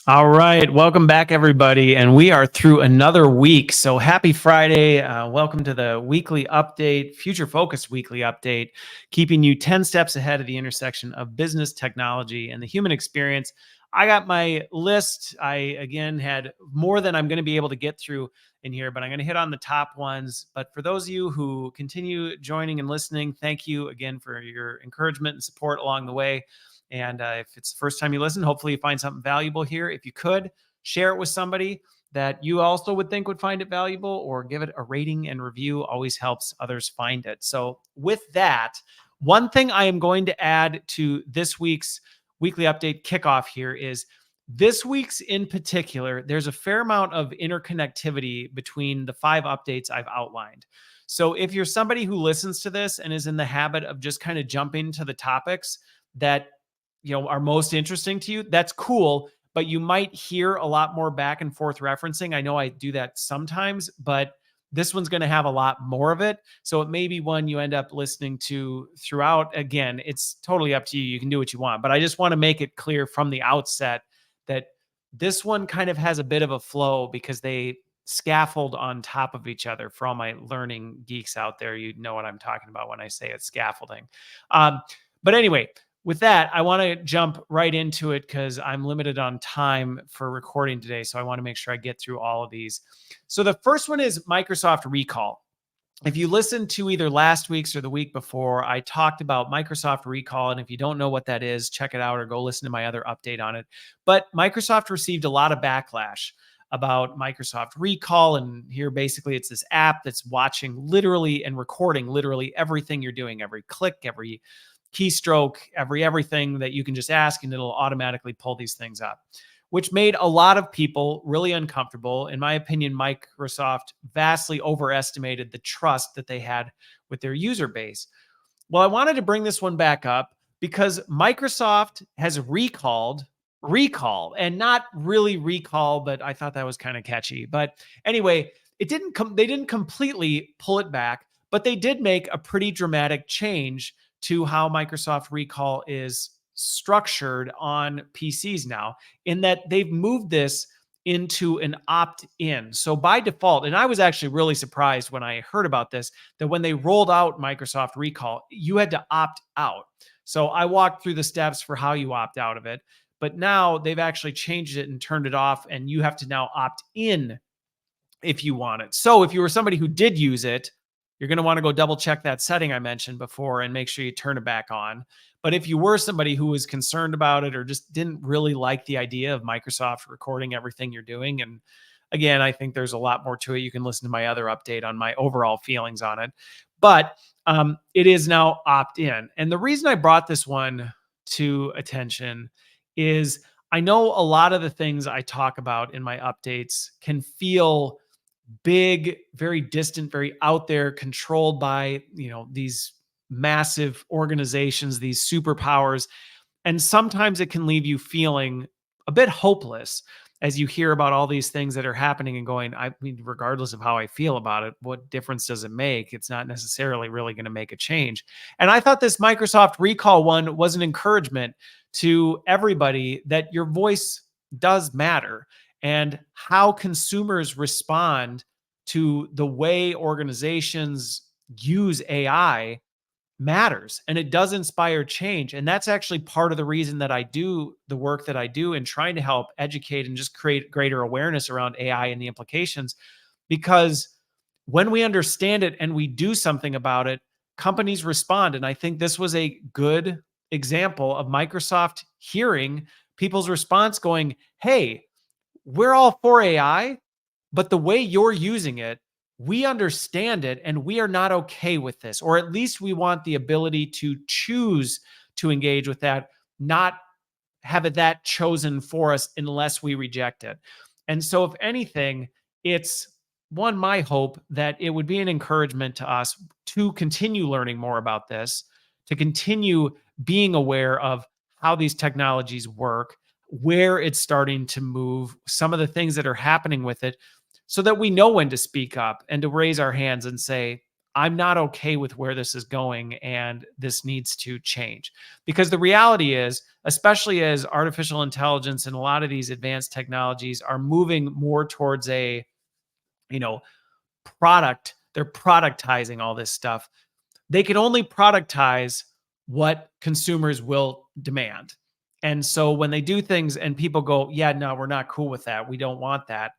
All right. Welcome back, everybody. And we are through another week. So happy Friday. Welcome to the weekly update, future focused weekly update, keeping you 10 steps ahead of the intersection of business, technology, and the human experience. I got my list. I, again, had more than I'm going to be able to get through in here, but I'm going to hit on the top ones. But for those of you who continue joining and listening, thank you again for your encouragement and support along the way. And if it's the first time you listen, hopefully you find something valuable here. If you could, share it with somebody that you also would think would find it valuable, or give it a rating and review. Always helps others find it. So with that, one thing I am going to add to this week's weekly update kickoff here is this week's in particular, there's a fair amount of interconnectivity between the 5 updates I've outlined. So if you're somebody who listens to this and is in the habit of just kind of jumping to the topics that are most interesting to you, that's cool, but you might hear a lot more back and forth referencing. I know I do that sometimes, but this one's going to have a lot more of it. So it may be one you end up listening to throughout. Again, it's totally up to you. You can do what you want, but I just want to make it clear from the outset that this one kind of has a bit of a flow because they scaffold on top of each other. For all my learning geeks out there, you know what I'm talking about when I say it's scaffolding. But anyway, with that, I want to jump right into it because I'm limited on time for recording today. So I want to make sure I get through all of these. So the first one is Microsoft recall. If you listened to either last week's or the week before, I talked about Microsoft recall. And if you don't know what that is, check it out or go listen to my other update on it. But Microsoft received a lot of backlash about Microsoft recall. And here, basically, it's this app that's watching literally and recording literally everything you're doing, every click, every keystroke, everything that you can just ask, and it'll automatically pull these things up, which made a lot of people really uncomfortable. In my opinion, Microsoft vastly overestimated the trust that they had with their user base. Well, I wanted to bring this one back up because Microsoft has recall, and not really recall, but I thought that was kind of catchy. But anyway, they didn't completely pull it back, but they did make a pretty dramatic change to how Microsoft recall is structured on PCs now, in that they've moved this into an opt-in. So by default, and I was actually really surprised when I heard about this, that when they rolled out Microsoft recall, you had to opt out. So I walked through the steps for how you opt out of it, but now they've actually changed it and turned it off, and you have to now opt in if you want it. So if you were somebody who did use it, you're going to want to go double check that setting I mentioned before and make sure you turn it back on. But if you were somebody who was concerned about it or just didn't really like the idea of Microsoft recording everything you're doing, and again, I think there's a lot more to it. You can listen to my other update on my overall feelings on it. But it is now opt-in. And the reason I brought this one to attention is I know a lot of the things I talk about in my updates can feel big, very distant, very out there, controlled by, these massive organizations, these superpowers. And sometimes it can leave you feeling a bit hopeless as you hear about all these things that are happening and going, I mean, regardless of how I feel about it, what difference does it make? It's not necessarily really going to make a change. And I thought this Microsoft recall one was an encouragement to everybody that your voice does matter, and how consumers respond to the way organizations use AI matters, and it does inspire change. And that's actually part of the reason that I do the work that I do in trying to help educate and just create greater awareness around AI and the implications. Because when we understand it and we do something about it, companies respond. And I think this was a good example of Microsoft hearing people's response, going, hey, we're all for AI, but the way you're using it, we understand it and we are not okay with this. Or at least we want the ability to choose to engage with that, not have it that chosen for us unless we reject it. And so if anything, it's my hope that it would be an encouragement to us to continue learning more about this, to continue being aware of how these technologies work, where it's starting to move, some of the things that are happening with it, so that we know when to speak up and to raise our hands and say, I'm not okay with where this is going, and this needs to change. Because the reality is, especially as artificial intelligence and a lot of these advanced technologies are moving more towards a, you know, they're productizing all this stuff. They can only productize what consumers will demand. And so when they do things and people go, yeah, no, we're not cool with that, we don't want that,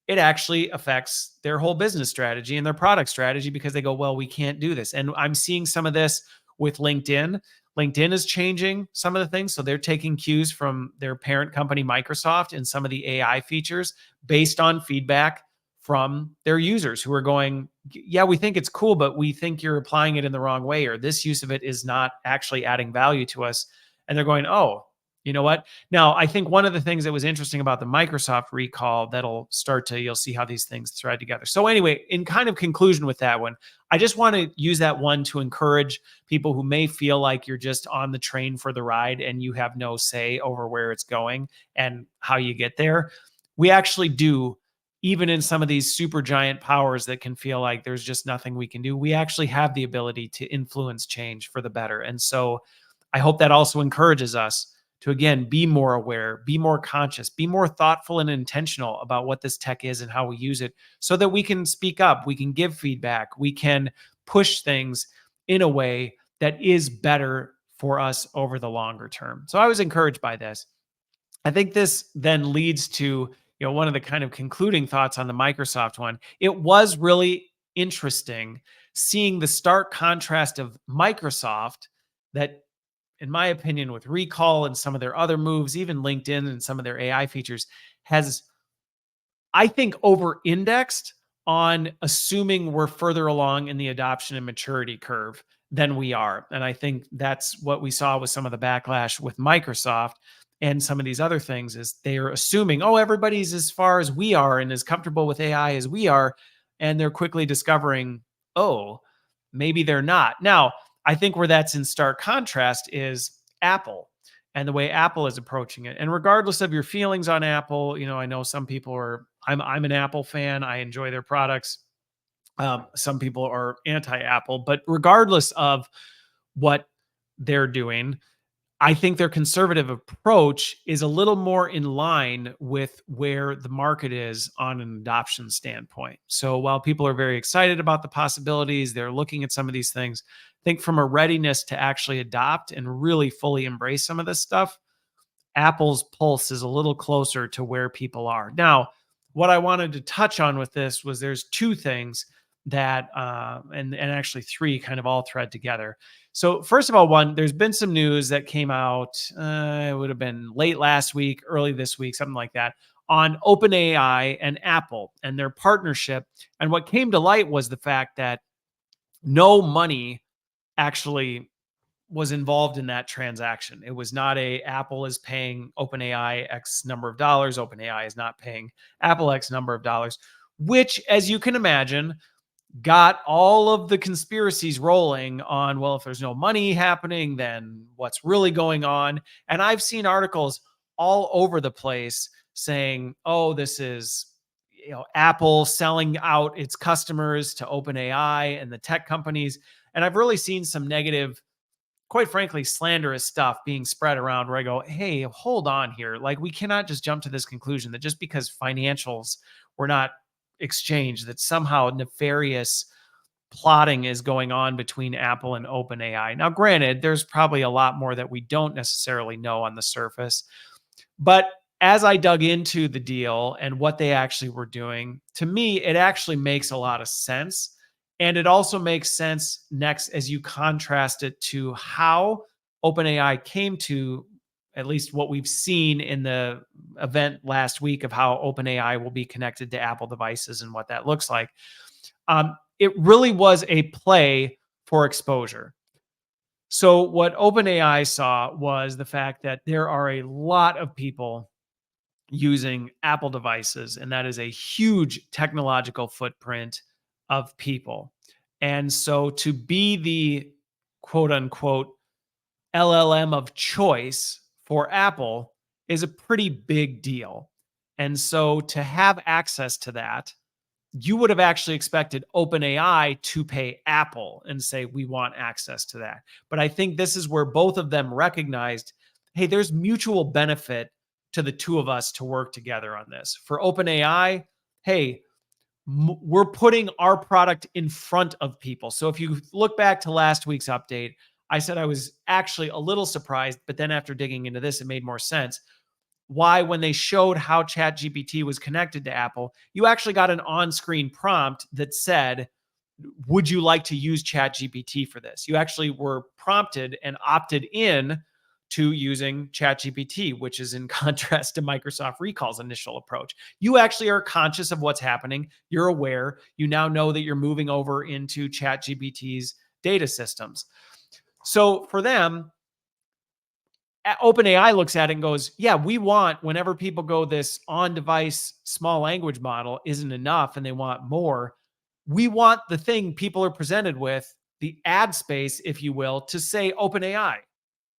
it actually affects their whole business strategy and their product strategy, because they go, well, we can't do this. And I'm seeing some of this with LinkedIn. LinkedIn is changing some of the things. So they're taking cues from their parent company, Microsoft, and some of the AI features based on feedback from their users who are going, yeah, we think it's cool, but we think you're applying it in the wrong way, or this use of it is not actually adding value to us. And they're going, oh, you know what? Now, I think one of the things that was interesting about the Microsoft recall that'll start to, you'll see how these things thread together. So anyway, in kind of conclusion with that one, I just want to use that one to encourage people who may feel like you're just on the train for the ride and you have no say over where it's going and how you get there. We actually do, even in some of these super giant powers that can feel like there's just nothing we can do, we actually have the ability to influence change for the better. And so I hope that also encourages us to, again, be more aware, be more conscious, be more thoughtful and intentional about what this tech is and how we use it, so that we can speak up, we can give feedback, we can push things in a way that is better for us over the longer term. So I was encouraged by this. I think this then leads to, one of the kind of concluding thoughts on the Microsoft one. It was really interesting seeing the stark contrast of Microsoft, that, in my opinion, with recall and some of their other moves, even LinkedIn and some of their AI features, has, I think, over indexed on assuming we're further along in the adoption and maturity curve than we are. And I think that's what we saw with some of the backlash with Microsoft and some of these other things, is they are assuming, oh, everybody's as far as we are and as comfortable with AI as we are. And they're quickly discovering, oh, maybe they're not. Now, I think where that's in stark contrast is Apple and the way Apple is approaching it. And regardless of your feelings on Apple, I know some people are, I'm an Apple fan. I enjoy their products. Some people are anti-Apple, but regardless of what they're doing, I think their conservative approach is a little more in line with where the market is on an adoption standpoint. So while people are very excited about the possibilities, they're looking at some of these things, I think from a readiness to actually adopt and really fully embrace some of this stuff, Apple's pulse is a little closer to where people are. Now, what I wanted to touch on with this was there's two things that, and actually three, kind of all thread together. So first of all, one, there's been some news that came out, it would have been late last week, early this week, something like that, on OpenAI and Apple and their partnership. And what came to light was the fact that no money actually was involved in that transaction. It was not a Apple is paying OpenAI X number of dollars, OpenAI is not paying Apple X number of dollars, which, as you can imagine, got all of the conspiracies rolling on, well, if there's no money happening, then what's really going on? And I've seen articles all over the place saying, oh, this is, Apple selling out its customers to OpenAI and the tech companies. And I've really seen some negative, quite frankly, slanderous stuff being spread around where I go, hey, hold on here. Like, we cannot just jump to this conclusion that just because financials were not exchanged, that somehow nefarious plotting is going on between Apple and OpenAI. Now, granted, there's probably a lot more that we don't necessarily know on the surface. But as I dug into the deal and what they actually were doing, to me, it actually makes a lot of sense. And it also makes sense next as you contrast it to how OpenAI came to, at least what we've seen in the event last week, of how OpenAI will be connected to Apple devices and what that looks like. It really was a play for exposure. So what OpenAI saw was the fact that there are a lot of people using Apple devices, and that is a huge technological footprint of people. And so to be the quote unquote LLM of choice for Apple is a pretty big deal. And so to have access to that you would have actually expected OpenAI to pay Apple and say, we want access to that. But I think this is where both of them recognized, hey, there's mutual benefit to the two of us to work together on this. For OpenAI, hey, we're putting our product in front of people. So if you look back to last week's update, I said I was actually a little surprised, but then after digging into this, it made more sense. Why, when they showed how ChatGPT was connected to Apple, you actually got an on-screen prompt that said, would you like to use ChatGPT for this? You actually were prompted and opted in to using ChatGPT, which is in contrast to Microsoft Recall's initial approach. You actually are conscious of what's happening. You're aware. You now know that you're moving over into ChatGPT's data systems. So for them, OpenAI looks at it and goes, yeah, we want, whenever people go, this on-device small language model isn't enough and they want more, we want the thing people are presented with, the ad space, if you will, to say OpenAI.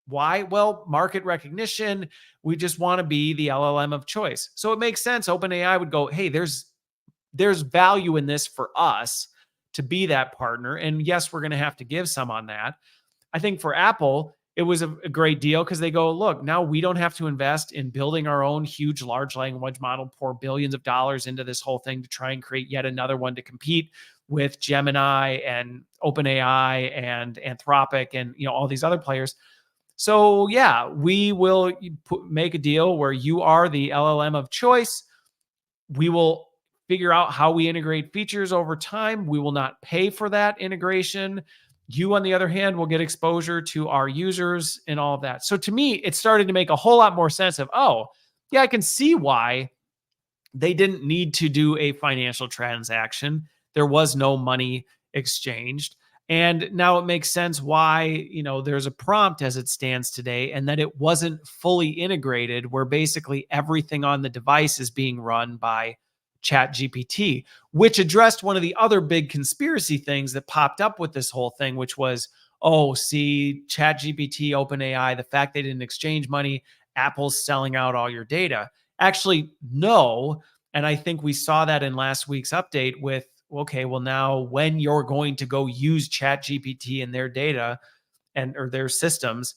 Why? Well, market recognition. We just want to be the LLM of choice. So it makes sense. OpenAI would go, hey, there's value in this for us to be that partner. And yes, we're going to have to give some on that. I think for Apple, it was a great deal because they go, look, now we don't have to invest in building our own huge large language model, pour billions of dollars into this whole thing to try and create yet another one to compete with Gemini and OpenAI and Anthropic and all these other players. So yeah, we will make a deal where you are the LLM of choice. We will figure out how we integrate features over time. We will not pay for that integration. You, on the other hand, will get exposure to our users and all of that. So to me, it started to make a whole lot more sense of, oh, yeah, I can see why they didn't need to do a financial transaction. There was no money exchanged. And now it makes sense why, there's a prompt as it stands today, and that it wasn't fully integrated where basically everything on the device is being run by ChatGPT, which addressed one of the other big conspiracy things that popped up with this whole thing, which was, oh, see, ChatGPT, OpenAI, the fact they didn't exchange money, Apple's selling out all your data. Actually, no. And I think we saw that in last week's update with, okay, well, now when you're going to go use ChatGPT and their data or their systems,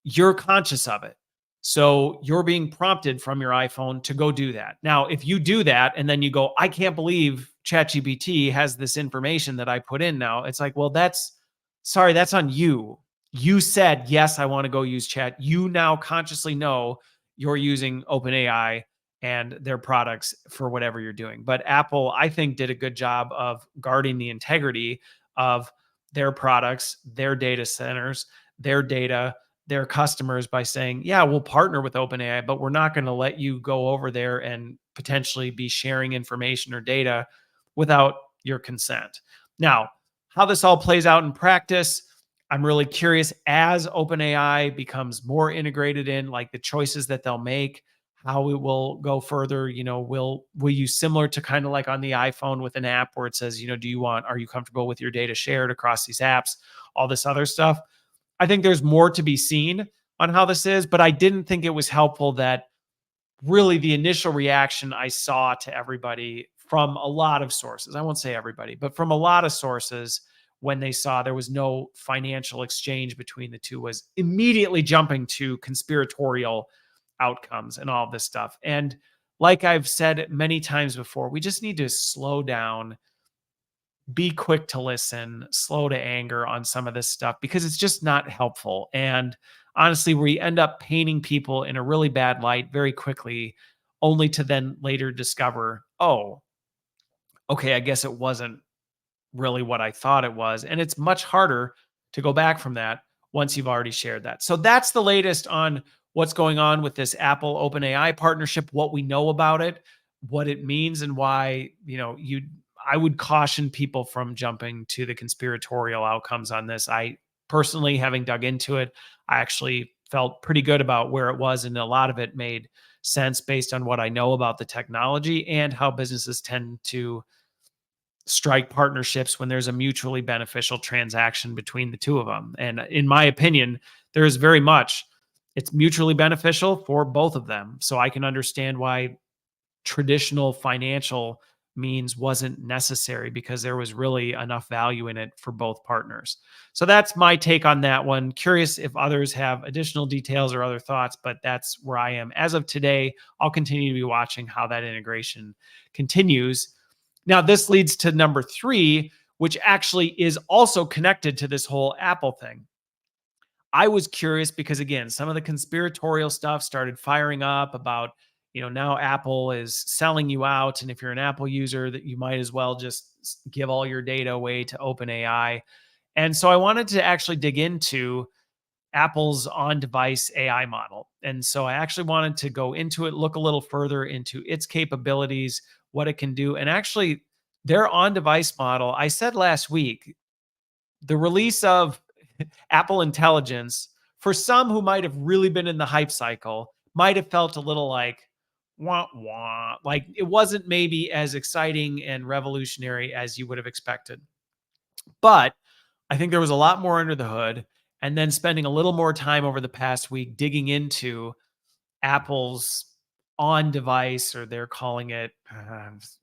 you're conscious of it. So you're being prompted from your iPhone to go do that. Now, if you do that and then you go, I can't believe ChatGPT has this information that I put in now, it's like, well, that's on you. You said, yes, I want to go use Chat. You now consciously know you're using OpenAI and their products for whatever you're doing. But Apple, I think, did a good job of guarding the integrity of their products, their data centers, their data, their customers by saying, yeah, we'll partner with OpenAI, but we're not going to let you go over there and potentially be sharing information or data without your consent. Now, how this all plays out in practice, I'm really curious as OpenAI becomes more integrated in, like, the choices that they'll make, how it will go further. Will you, similar to kind of like on the iPhone with an app where it says, are you comfortable with your data shared across these apps, all this other stuff? I think there's more to be seen on how this is, but I didn't think it was helpful that really the initial reaction I saw to everybody from a lot of sources, I won't say everybody, but from a lot of sources, when they saw there was no financial exchange between the two, was immediately jumping to conspiratorial outcomes and all this stuff. And like I've said many times before, we just need to slow down, be quick to listen, slow to anger on some of this stuff, because it's just not helpful. And honestly, we end up painting people in a really bad light very quickly, only to then later discover, oh, okay, I guess it wasn't really what I thought it was. And it's much harder to go back from that once you've already shared that. So that's the latest on what's going on with this Apple OpenAI partnership, what we know about it, what it means, and why, I would caution people from jumping to the conspiratorial outcomes on this. I personally, having dug into it, I actually felt pretty good about where it was, and a lot of it made sense based on what I know about the technology and how businesses tend to strike partnerships when there's a mutually beneficial transaction between the two of them. And in my opinion, there is very much, it's mutually beneficial for both of them. So I can understand why traditional financial means wasn't necessary because there was really enough value in it for both partners. So that's my take on that one. Curious if others have additional details or other thoughts, but that's where I am. As of today, I'll continue to be watching how that integration continues. Now, this leads to number 3, which actually is also connected to this whole Apple thing. I was curious because again, some of the conspiratorial stuff started firing up about, now Apple is selling you out. And if you're an Apple user, that you might as well just give all your data away to OpenAI. And so I wanted to actually dig into Apple's on-device AI model. And so I actually wanted to go into it, look a little further into its capabilities, what it can do. And actually, their on-device model, I said last week, the release of Apple Intelligence, for some who might have really been in the hype cycle, might have felt a little like, wah, wah. Like it wasn't maybe as exciting and revolutionary as you would have expected. But I think there was a lot more under the hood. And then spending a little more time over the past week digging into Apple's on device, or they're calling it,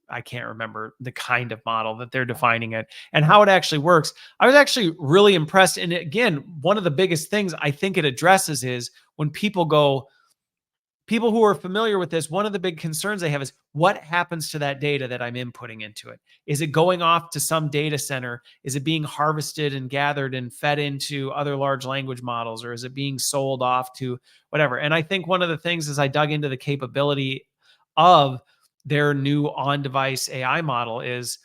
I can't remember the kind of model that they're defining it and how it actually works. I was actually really impressed. And again, one of the biggest things I think it addresses is when people who are familiar with this, one of the big concerns they have is what happens to that data that I'm inputting into it? Is it going off to some data center? Is it being harvested and gathered and fed into other large language models, or is it being sold off to whatever? And I think one of the things as I dug into the capability of their new on-device AI model is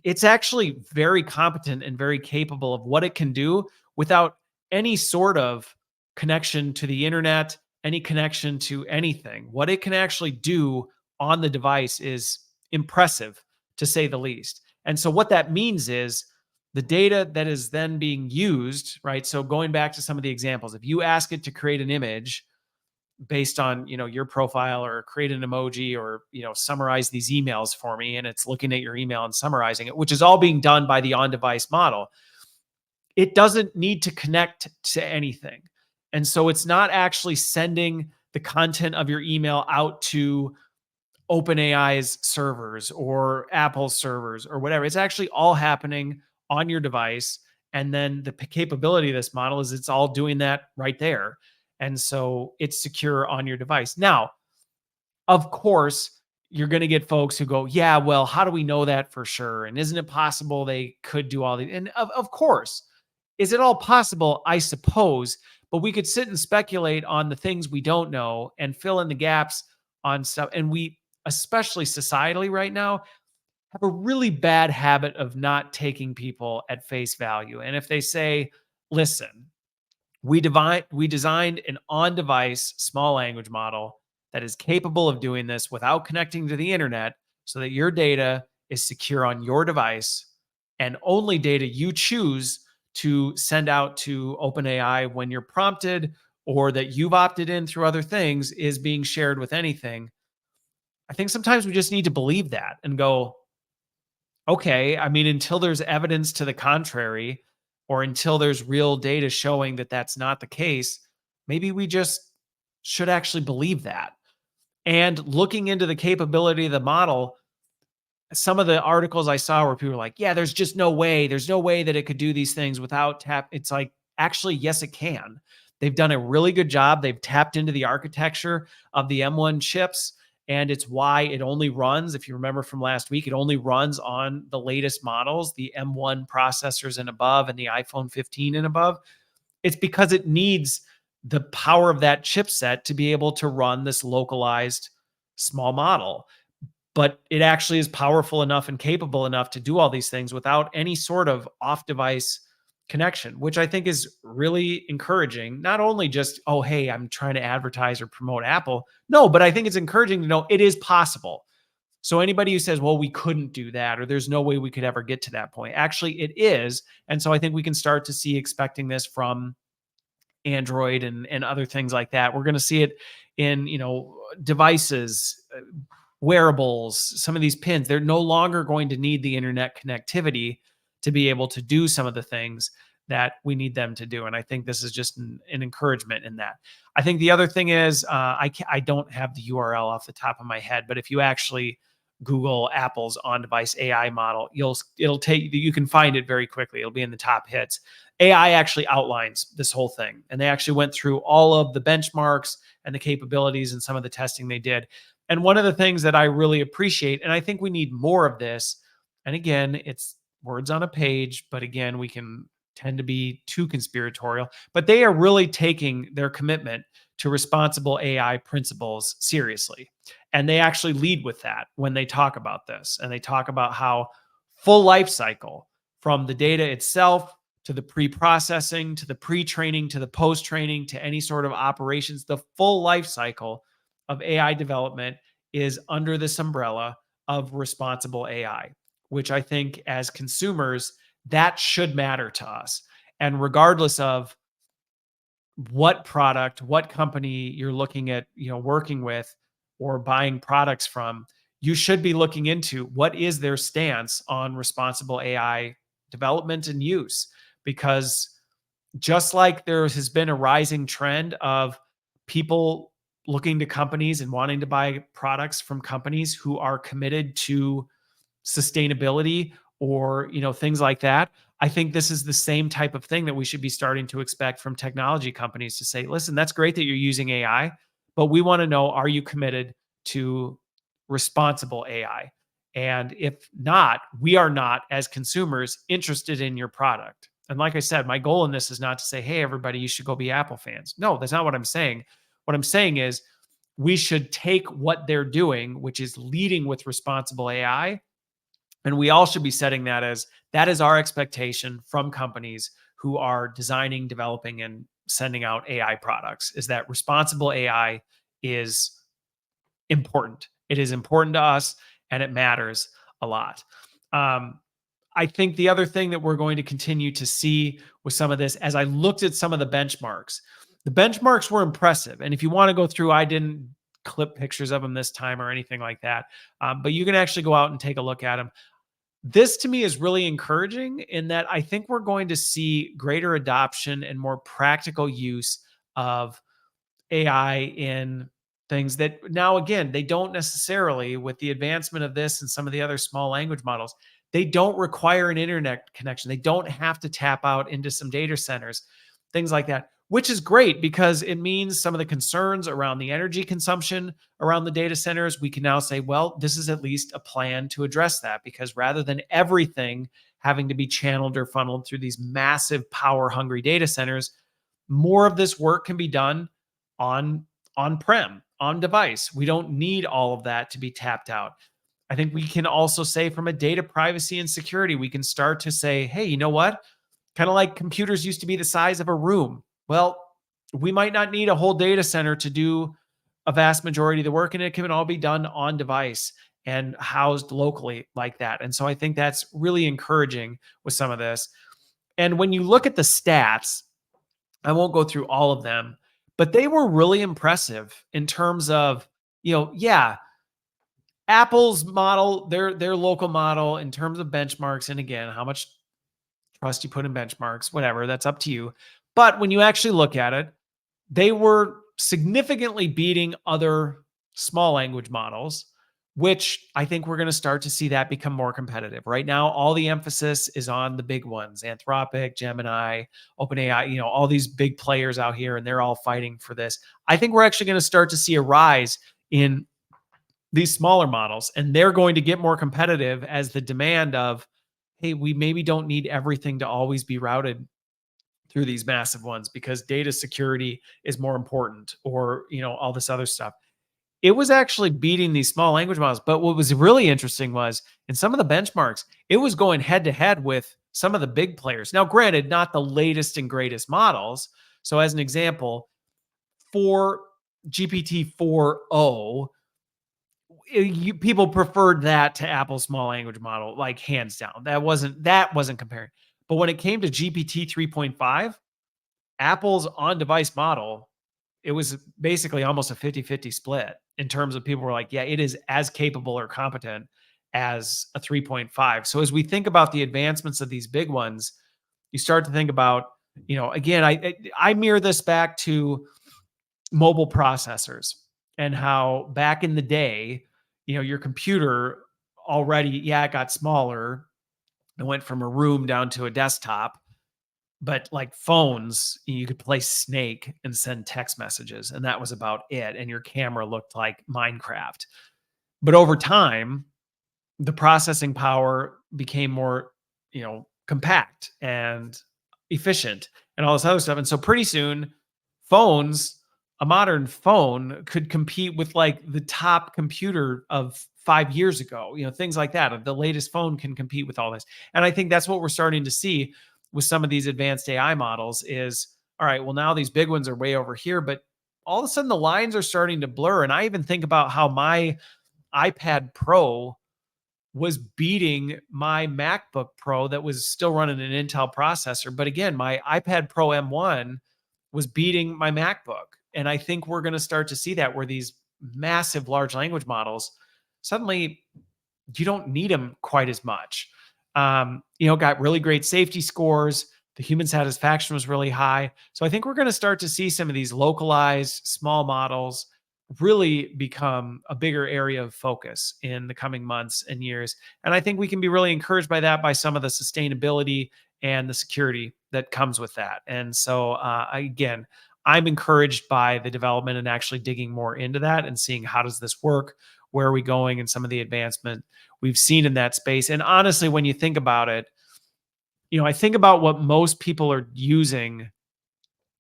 it's actually very competent and very capable of what it can do without any sort of connection to the internet, any connection to anything. What it can actually do on the device is impressive, to say the least. And so what that means is the data that is then being used, right? So going back to some of the examples, if you ask it to create an image based on, your profile, or create an emoji, or, summarize these emails for me, and it's looking at your email and summarizing it, which is all being done by the on-device model, it doesn't need to connect to anything. And so it's not actually sending the content of your email out to OpenAI's servers or Apple's servers or whatever. It's actually all happening on your device. And then the capability of this model is it's all doing that right there. And so it's secure on your device. Now, of course, you're going to get folks who go, yeah, well, how do we know that for sure? And isn't it possible they could do all these? And of course, is it all possible? I suppose, but we could sit and speculate on the things we don't know and fill in the gaps on stuff. And we, especially societally right now, have a really bad habit of not taking people at face value. And if they say, listen, we designed an on-device small language model that is capable of doing this without connecting to the internet so that your data is secure on your device, and only data you choose to send out to OpenAI when you're prompted, or that you've opted in through other things, is being shared with anything. I think sometimes we just need to believe that and go, okay, I mean, until there's evidence to the contrary, or until there's real data showing that that's not the case, maybe we just should actually believe that. And looking into the capability of the model, some of the articles I saw where people were like, yeah, there's just no way. There's no way that it could do these things without tap. It's like, actually, yes, it can. They've done a really good job. They've tapped into the architecture of the M1 chips. And it's why it only runs, if you remember from last week, it only runs on the latest models, the M1 processors and above, and the iPhone 15 and above. It's because it needs the power of that chipset to be able to run this localized small model. But it actually is powerful enough and capable enough to do all these things without any sort of off-device connection, which I think is really encouraging. Not only just, oh, hey, I'm trying to advertise or promote Apple. No, but I think it's encouraging to know it is possible. So anybody who says, well, we couldn't do that, or there's no way we could ever get to that point, actually it is. And so I think we can start to see expecting this from Android and other things like that. We're going to see it in, devices, wearables, some of these pins. They're no longer going to need the internet connectivity to be able to do some of the things that we need them to do. And I think this is just an encouragement in that. I think the other thing is, I don't have the URL off the top of my head, but if you actually Google Apple's on-device AI model, you can find it very quickly. It'll be in the top hits. AI actually outlines this whole thing, and they actually went through all of the benchmarks and the capabilities and some of the testing they did. And one of the things that I really appreciate, and I think we need more of this, and again, it's words on a page, but again, we can tend to be too conspiratorial, but they are really taking their commitment to responsible AI principles seriously. And they actually lead with that when they talk about this. And they talk about how full life cycle, from the data itself to the pre-processing, to the pre-training, to the post-training, to any sort of operations, the full life cycle of AI development is under this umbrella of responsible AI, which I think as consumers, that should matter to us. And regardless of what product, what company you're looking at, working with or buying products from, you should be looking into what is their stance on responsible AI development and use. Because just like there has been a rising trend of people looking to companies and wanting to buy products from companies who are committed to sustainability or things like that, I think this is the same type of thing that we should be starting to expect from technology companies, to say, listen, that's great that you're using AI, but we want to know, are you committed to responsible AI? And if not, we are not, as consumers, interested in your product. And like I said, my goal in this is not to say, hey, everybody, you should go be Apple fans. No, that's not what I'm saying. What I'm saying is we should take what they're doing, which is leading with responsible AI, and we all should be setting that is our expectation from companies who are designing, developing, and sending out AI products, is that responsible AI is important. It is important to us, and it matters a lot. I think the other thing that we're going to continue to see with some of this, as I looked at some of the benchmarks were impressive. And if you want to go through, I didn't clip pictures of them this time or anything like that, but you can actually go out and take a look at them. This to me is really encouraging in that I think we're going to see greater adoption and more practical use of AI in things that now, again, they don't necessarily, with the advancement of this and some of the other small language models, they don't require an internet connection. They don't have to tap out into some data centers, things like that, which is great because it means some of the concerns around the energy consumption around the data centers, we can now say, well, this is at least a plan to address that, because rather than everything having to be channeled or funneled through these massive power hungry data centers, more of this work can be done on-prem, on device. We don't need all of that to be tapped out. I think we can also say, from a data privacy and security, we can start to say, hey, you know what? Kind of like computers used to be the size of a room. Well, we might not need a whole data center to do a vast majority of the work, and it can all be done on device and housed locally like that. And so I think that's really encouraging with some of this. And when you look at the stats, I won't go through all of them, but they were really impressive in terms of, yeah, Apple's model, their local model in terms of benchmarks. And again, how much trust you put in benchmarks, whatever, that's up to you. But when you actually look at it, they were significantly beating other small language models, which I think we're going to start to see that become more competitive. Right now, all the emphasis is on the big ones, Anthropic, Gemini, OpenAI, all these big players out here, and they're all fighting for this. I think we're actually going to start to see a rise in these smaller models, and they're going to get more competitive as the demand of, hey, we maybe don't need everything to always be routed through these massive ones because data security is more important, or, all this other stuff. It was actually beating these small language models. But what was really interesting was in some of the benchmarks, it was going head to head with some of the big players. Now, granted, not the latest and greatest models. So as an example, for GPT-4o, people preferred that to Apple's small language model, like hands down. That wasn't comparing. But when it came to GPT 3.5, Apple's on-device model, it was basically almost a 50-50 split in terms of people were like, yeah, it is as capable or competent as a 3.5. So as we think about the advancements of these big ones, you start to think about, again, I mirror this back to mobile processors and how back in the day, your computer already, yeah, it got smaller. It went from a room down to a desktop, but like phones, you could play Snake and send text messages, and that was about it. And your camera looked like Minecraft. But over time, the processing power became more, compact and efficient and all this other stuff. And so pretty soon, phones, a modern phone could compete with like the top computer of 5 years ago, things like that. The latest phone can compete with all this. And I think that's what we're starting to see with some of these advanced AI models is, all right, well, now these big ones are way over here, but all of a sudden the lines are starting to blur. And I even think about how my iPad Pro was beating my MacBook Pro that was still running an Intel processor. But again, my iPad Pro M1 was beating my MacBook. And I think we're going to start to see that where these massive large language models suddenly you don't need them quite as much. Got really great safety scores. The human satisfaction was really high. So I think we're going to start to see some of these localized small models really become a bigger area of focus in the coming months and years. And I think we can be really encouraged by that, by some of the sustainability and the security that comes with that. And so, again, I'm encouraged by the development and actually digging more into that and seeing how does this work? Where are we going? And some of the advancement we've seen in that space. And honestly, when you think about it, I think about what most people are using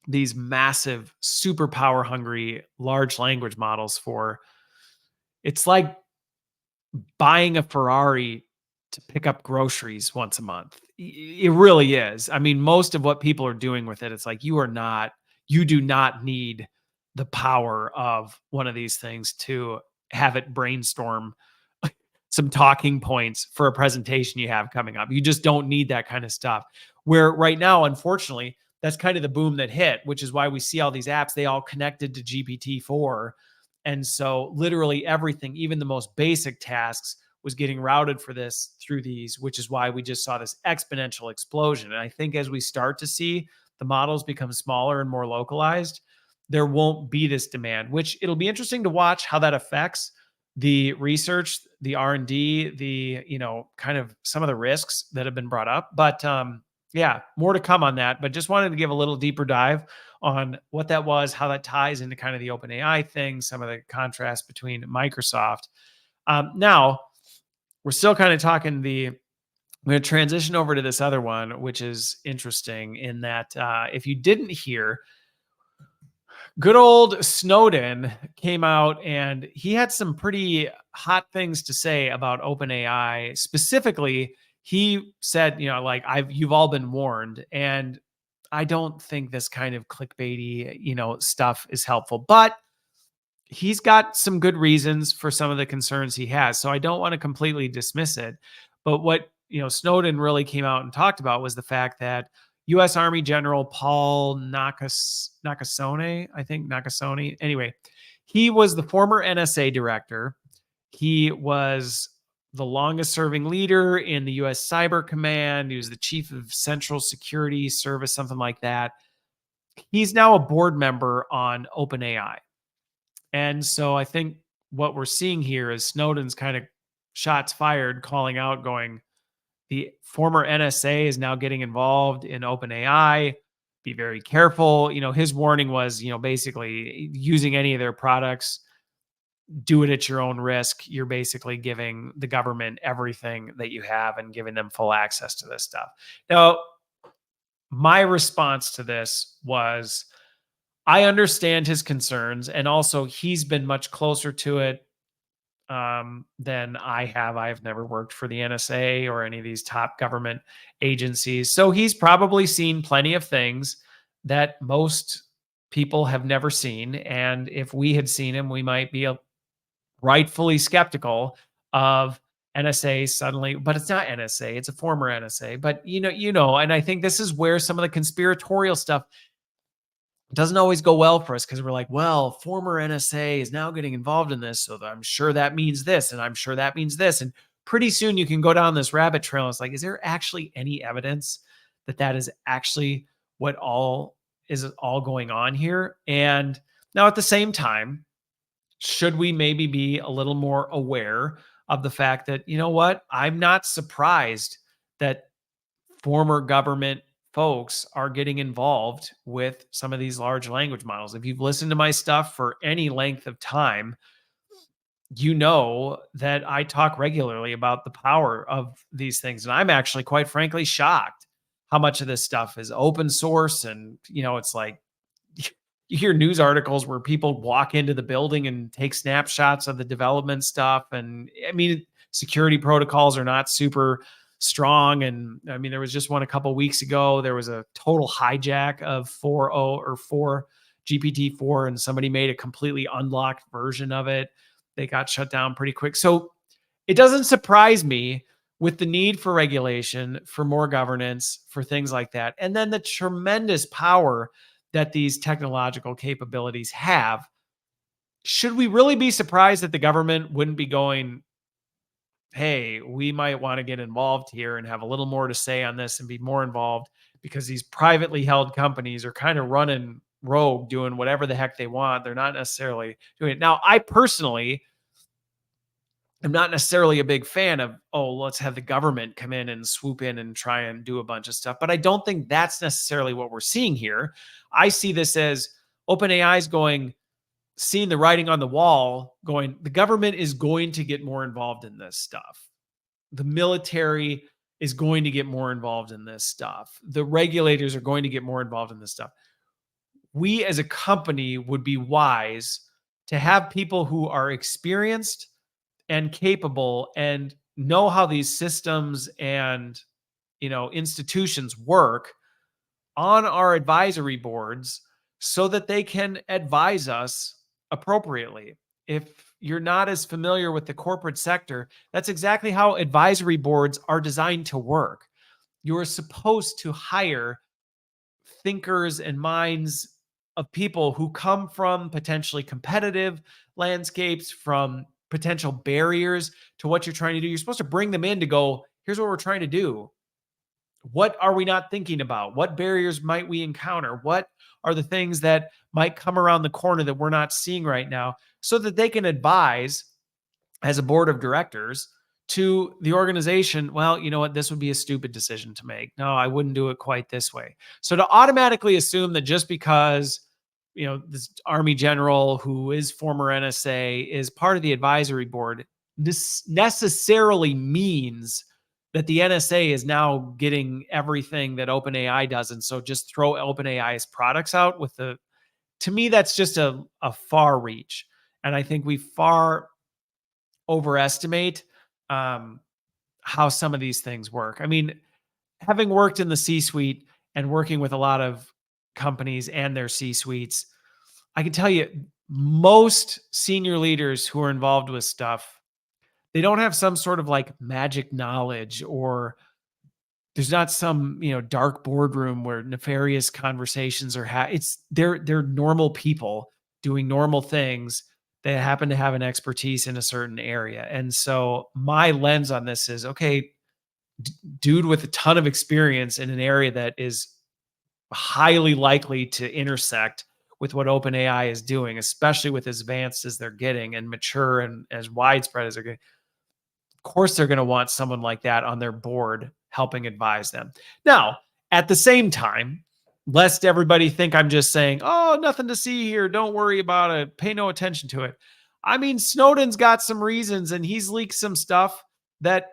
these massive, super power hungry, large language models for. It's like buying a Ferrari to pick up groceries once a month. It really is. I mean, most of what people are doing with it, it's like you do not need the power of one of these things to have it brainstorm some talking points for a presentation you have coming up. You just don't need that kind of stuff. Where right now, unfortunately, that's kind of the boom that hit, which is why we see all these apps, they all connected to GPT-4. And so literally everything, even the most basic tasks, was getting routed for this through these, which is why we just saw this exponential explosion. And I think as we start to see the models become smaller and more localized, there won't be this demand, which it'll be interesting to watch how that affects the research, the R&D, kind of some of the risks that have been brought up. But yeah, more to come on that. But just wanted to give a little deeper dive on what that was, how that ties into kind of the OpenAI thing, some of the contrast between Microsoft. Now, we're still kind of talking I'm going to transition over to this other one, which is interesting in that if you didn't hear, good old Snowden came out and he had some pretty hot things to say about OpenAI. Specifically, he said, you've all been warned. And I don't think this kind of clickbaity, stuff is helpful, but he's got some good reasons for some of the concerns he has. So I don't want to completely dismiss it. But what, Snowden really came out and talked about was the fact that U.S. Army General Paul Nakasone, I think Nakasone. Anyway, he was the former NSA director. He was the longest serving leader in the U.S. Cyber Command. He was the chief of Central Security Service, something like that. He's now a board member on OpenAI. And so I think what we're seeing here is Snowden's kind of shots fired, calling out, going, the former NSA is now getting involved in OpenAI. Be very careful. His warning was, basically using any of their products, do it at your own risk. You're basically giving the government everything that you have and giving them full access to this stuff. Now, my response to this was, I understand his concerns, and also he's been much closer to it than I have. I've never worked for the NSA or any of these top government agencies. So he's probably seen plenty of things that most people have never seen. And if we had seen him, we might be rightfully skeptical of NSA suddenly, but it's not NSA, it's a former NSA. But and I think this is where some of the conspiratorial stuff doesn't always go well for us, because we're like, well, former NSA is now getting involved in this, so I'm sure that means this, and I'm sure that means this. And pretty soon you can go down this rabbit trail. It's like, is there actually any evidence that that is actually what all going on here? And now at the same time, should we maybe be a little more aware of the fact that, you know what, I'm not surprised that former government folks are getting involved with some of these large language models. If you've listened to my stuff for any length of time, you know that I talk regularly about the power of these things. And I'm actually, quite frankly, shocked how much of this stuff is open source. And, it's like you hear news articles where people walk into the building and take snapshots of the development stuff. And I mean, security protocols are not super strong. And I mean, there was just one a couple weeks ago. There was a total hijack of 4.0 or 4 GPT-4, and somebody made a completely unlocked version of it. They got shut down pretty quick. So it doesn't surprise me with the need for regulation, for more governance, for things like that. And then the tremendous power that these technological capabilities have. Should we really be surprised that the government wouldn't be going, hey, we might want to get involved here and have a little more to say on this and be more involved, because these privately held companies are kind of running rogue, doing whatever the heck they want. They're not necessarily doing it. Now, I personally am not necessarily a big fan of, oh, let's have the government come in and swoop in and try and do a bunch of stuff. But I don't think that's necessarily what we're seeing here. I see this as OpenAI's seeing the writing on the wall, going, the government is going to get more involved in this stuff. The military is going to get more involved in this stuff. The regulators are going to get more involved in this stuff. We as a company would be wise to have people who are experienced and capable and know how these systems and institutions work on our advisory boards, so that they can advise us appropriately. If you're not as familiar with the corporate sector, that's exactly how advisory boards are designed to work. You're supposed to hire thinkers and minds of people who come from potentially competitive landscapes, from potential barriers to what you're trying to do. You're supposed to bring them in to go, here's what we're trying to do. What are we not thinking about? What barriers might we encounter? What are the things that might come around the corner that we're not seeing right now, so that they can advise as a board of directors to the organization, well, you know what, this would be a stupid decision to make. No, I wouldn't do it quite this way. So to automatically assume that just because, this Army general who is former NSA is part of the advisory board, this necessarily means that the NSA is now getting everything that OpenAI does. And so just throw OpenAI's products out to me, that's just a far reach. And I think we far overestimate how some of these things work. I mean, having worked in the C-suite and working with a lot of companies and their C-suites, I can tell you most senior leaders who are involved with stuff, they don't have some sort of like magic knowledge, or there's not some, dark boardroom where nefarious conversations are they're normal people doing normal things that happen to have an expertise in a certain area. And so my lens on this is, okay, dude with a ton of experience in an area that is highly likely to intersect with what OpenAI is doing, especially with as advanced as they're getting and mature and as widespread as they're getting. Of course, they're going to want someone like that on their board helping advise them. Now, at the same time, lest everybody think I'm just saying, oh, nothing to see here, don't worry about it, pay no attention to it. I mean, Snowden's got some reasons, and he's leaked some stuff that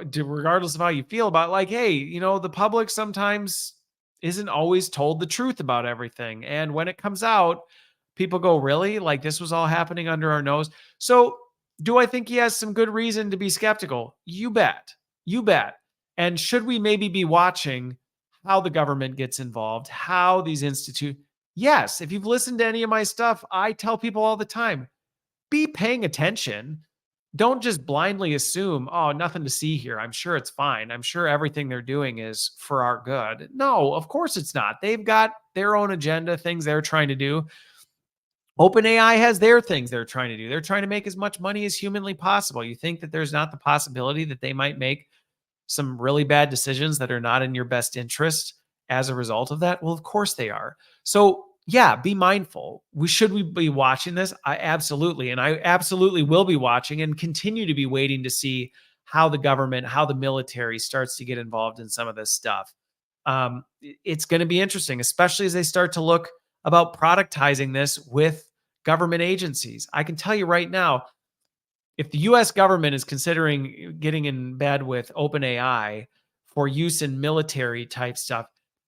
regardless of how you feel about it, like, hey, the public sometimes isn't always told the truth about everything. And when it comes out, people go, really? Like, this was all happening under our nose? So do I think he has some good reason to be skeptical? You bet. You bet. And should we maybe be watching how the government gets involved, how these institute? Yes. If you've listened to any of my stuff, I tell people all the time, be paying attention. Don't just blindly assume, oh, nothing to see here, I'm sure it's fine, I'm sure everything they're doing is for our good. No, of course it's not. They've got their own agenda, things they're trying to do. OpenAI has their things they're trying to do. They're trying to make as much money as humanly possible. You think that there's not the possibility that they might make some really bad decisions that are not in your best interest as a result of that? Well, of course they are. So yeah, be mindful. We be watching this? I absolutely, and I absolutely will be watching and continue to be waiting to see how the government, how the military starts to get involved in some of this stuff. It's going to be interesting, especially as they start to look about productizing this with government agencies. I can tell you right now, if the US government is considering getting in bed with OpenAI for use in military type stuff,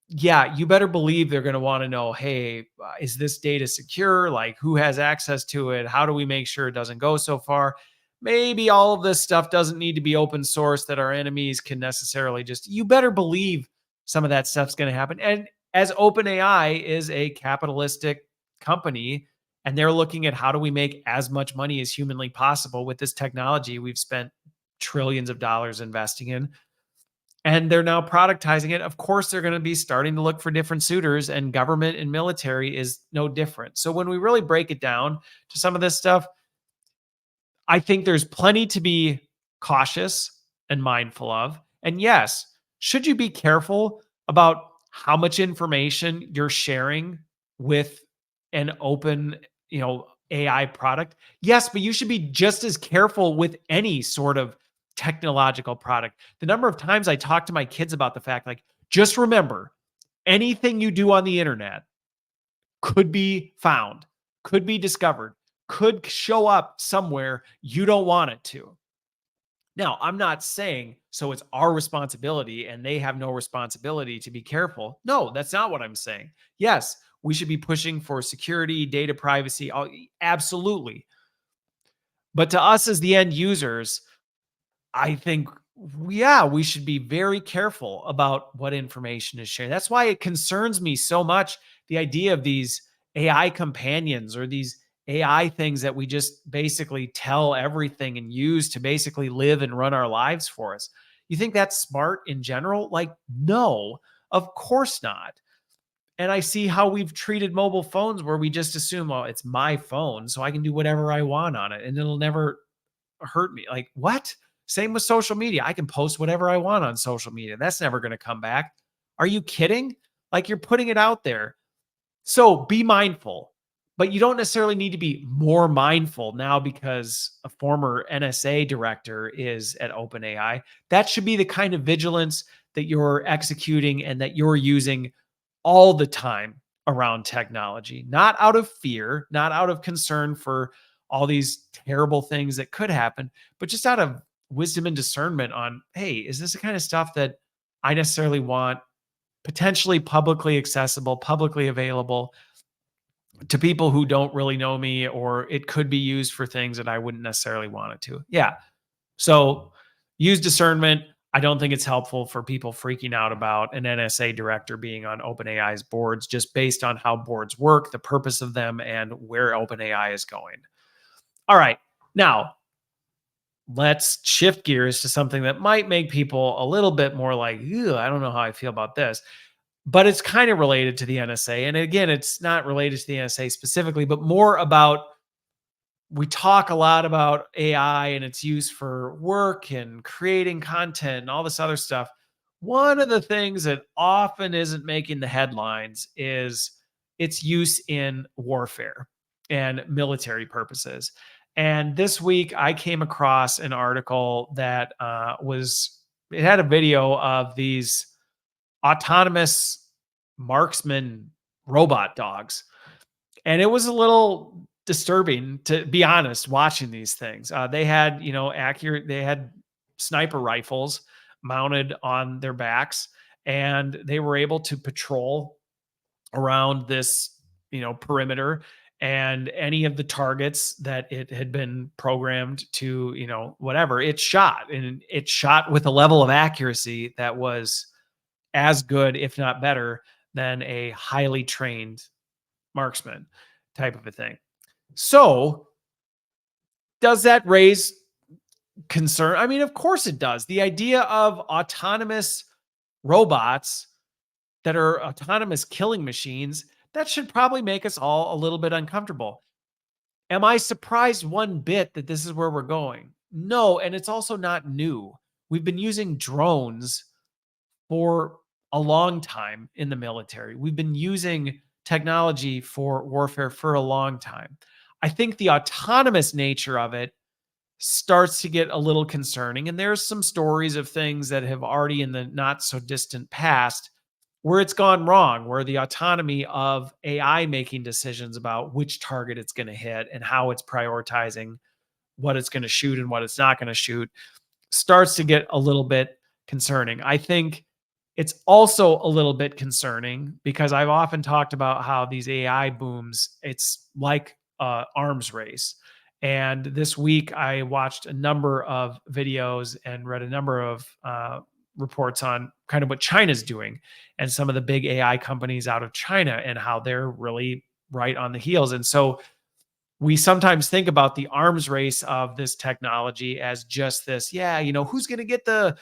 yeah, you better believe they're going to want to know, hey, is this data secure? Like, who has access to it? How do we make sure it doesn't go so far? Maybe all of this stuff doesn't need to be open source that our enemies can necessarily just, you better believe some of that stuff's going to happen. And as OpenAI is a capitalistic company, and they're looking at how do we make as much money as humanly possible with this technology we've spent trillions of dollars investing in, and they're now productizing it. Of course, they're going to be starting to look for different suitors, and government and military is no different. So when we really break it down to some of this stuff, I think there's plenty to be cautious and mindful of. And yes, should you be careful about how much information you're sharing with an open, AI product? Yes, but you should be just as careful with any sort of technological product. The number of times I talk to my kids about the fact, like, just remember, anything you do on the internet could be found, could be discovered, could show up somewhere you don't want it to. Now, I'm not saying so it's our responsibility and they have no responsibility to be careful. No, that's not what I'm saying. Yes, we should be pushing for security, data privacy, absolutely. But to us as the end users, I think, yeah, we should be very careful about what information is shared. That's why it concerns me so much, the idea of these AI companions or these AI things that we just basically tell everything and use to basically live and run our lives for us. You think that's smart in general? Like, no, of course not. And I see how we've treated mobile phones where we just assume, oh, it's my phone, so I can do whatever I want on it and it'll never hurt me. Like, what? Same with social media. I can post whatever I want on social media. That's never going to come back. Are you kidding? Like, you're putting it out there. So be mindful, but you don't necessarily need to be more mindful now because a former NSA director is at OpenAI. That should be the kind of vigilance that you're executing and that you're using all the time around technology, not out of fear, not out of concern for all these terrible things that could happen, but just out of wisdom and discernment on, hey, is this the kind of stuff that I necessarily want potentially publicly accessible, publicly available to people who don't really know me, or it could be used for things that I wouldn't necessarily want it to. Yeah. So use discernment. I don't think it's helpful for people freaking out about an NSA director being on OpenAI's boards just based on how boards work, the purpose of them, and where OpenAI is going. All right. Now, let's shift gears to something that might make people a little bit more like, ew, I don't know how I feel about this, but it's kind of related to the NSA. And again, it's not related to the NSA specifically, but more about, we talk a lot about AI and its use for work and creating content and all this other stuff. One of the things that often isn't making the headlines is its use in warfare and military purposes. And this week, I came across an article that it had a video of these autonomous marksman robot dogs, and it was a little disturbing, to be honest, watching these things. They had, they had sniper rifles mounted on their backs, and they were able to patrol around this, perimeter, and any of the targets that it had been programmed to, whatever, it shot, and it shot with a level of accuracy that was as good, if not better, than a highly trained marksman type of a thing. So, does that raise concern? I mean, of course it does. The idea of autonomous robots that are autonomous killing machines, that should probably make us all a little bit uncomfortable. Am I surprised one bit that this is where we're going? No, and it's also not new. We've been using drones for a long time in the military. We've been using technology for warfare for a long time. I think the autonomous nature of it starts to get a little concerning. And there's some stories of things that have already in the not so distant past where it's gone wrong, where the autonomy of AI making decisions about which target it's going to hit and how it's prioritizing what it's going to shoot and what it's not going to shoot starts to get a little bit concerning. I think it's also a little bit concerning because I've often talked about how these AI booms, it's like arms race. And this week, I watched a number of videos and read a number of reports on kind of what China's doing and some of the big AI companies out of China and how they're really right on the heels. And so we sometimes think about the arms race of this technology as just this, yeah, who's going to get the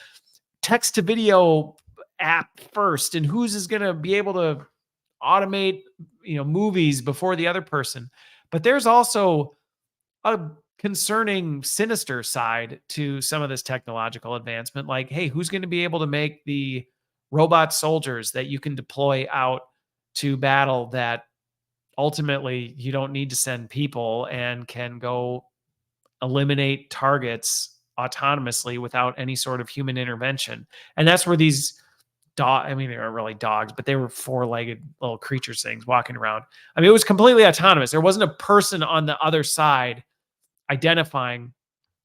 text to video app first and who's is going to be able to automate, movies before the other person. But there's also a concerning, sinister side to some of this technological advancement. Like, hey, who's going to be able to make the robot soldiers that you can deploy out to battle that ultimately you don't need to send people and can go eliminate targets autonomously without any sort of human intervention? And that's where these I mean, they weren't really dogs, but they were four-legged little creatures things walking around. I mean, it was completely autonomous. There wasn't a person on the other side identifying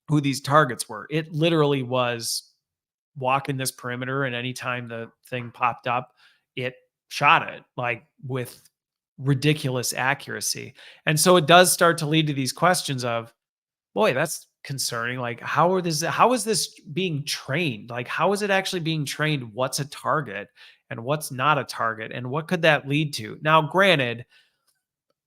who these targets were. It literally was walking this perimeter, and anytime the thing popped up, it shot it like with ridiculous accuracy. And so it does start to lead to these questions of, boy, that's concerning. Like, how is this being trained? Like, how is it actually being trained? What's a target and what's not a target? And what could that lead to? Now, granted,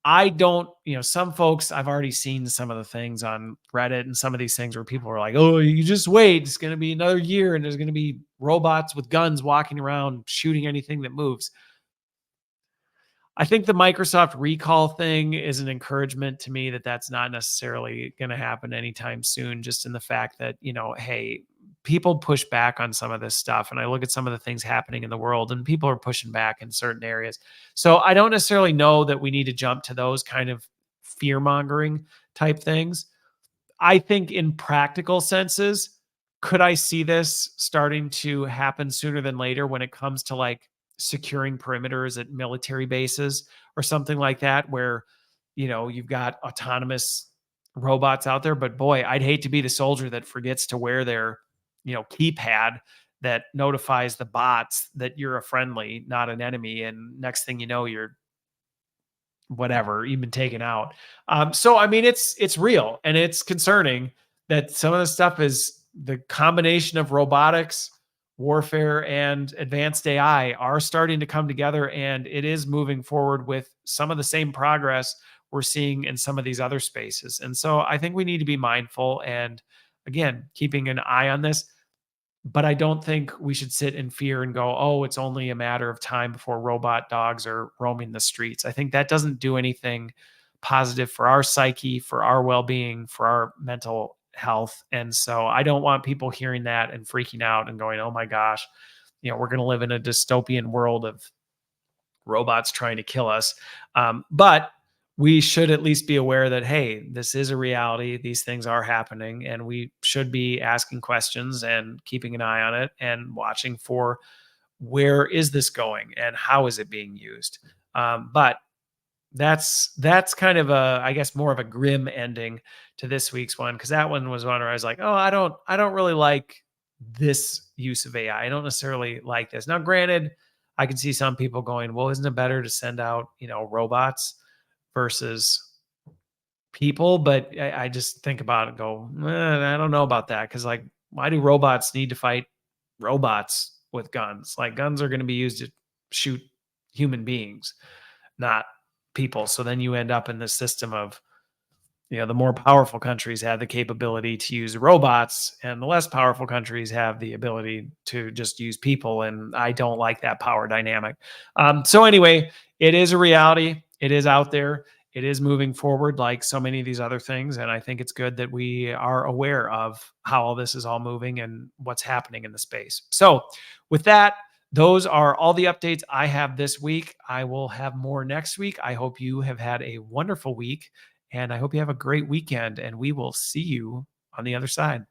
I don't, some folks, I've already seen some of the things on Reddit and some of these things where people are like, oh, you just wait. It's going to be another year and there's going to be robots with guns walking around shooting anything that moves. I think the Microsoft recall thing is an encouragement to me that that's not necessarily going to happen anytime soon, just in the fact that, hey, people push back on some of this stuff. And I look at some of the things happening in the world and people are pushing back in certain areas. So I don't necessarily know that we need to jump to those kind of fear mongering type things. I think in practical senses, could I see this starting to happen sooner than later when it comes to like securing perimeters at military bases or something like that, where, you've got autonomous robots out there, but boy, I'd hate to be the soldier that forgets to wear their, keypad that notifies the bots that you're a friendly, not an enemy. And next thing you know, you're whatever, you've been taken out. So I mean, it's real and it's concerning that some of the stuff is the combination of robotics, warfare, and advanced AI are starting to come together, and it is moving forward with some of the same progress we're seeing in some of these other spaces. And so I think we need to be mindful and again, keeping an eye on this. But I don't think we should sit in fear and go, oh, it's only a matter of time before robot dogs are roaming the streets. I think that doesn't do anything positive for our psyche, for our well-being, for our mental health. And so I don't want people hearing that and freaking out and going, oh my gosh, we're going to live in a dystopian world of robots trying to kill us. But we should at least be aware that, hey, this is a reality. These things are happening, and we should be asking questions and keeping an eye on it and watching for where is this going and how is it being used. But that's kind of I guess more of a grim ending to this week's one, because that one was one where I was like, oh, I don't really like this use of AI. I don't necessarily like this. Now, granted, I can see some people going, well, isn't it better to send out, robots versus people? But I just think about it and go, I don't know about that. Cause like, why do robots need to fight robots with guns? Like, guns are going to be used to shoot human beings, not people. So then you end up in this system of, the more powerful countries have the capability to use robots and the less powerful countries have the ability to just use people. And I don't like that power dynamic. So anyway, it is a reality. It is out there. It is moving forward like so many of these other things. And I think it's good that we are aware of how all this is all moving and what's happening in the space. So with that those are all the updates I have this week. I will have more next week. I hope you have had a wonderful week, and I hope you have a great weekend, and we will see you on the other side.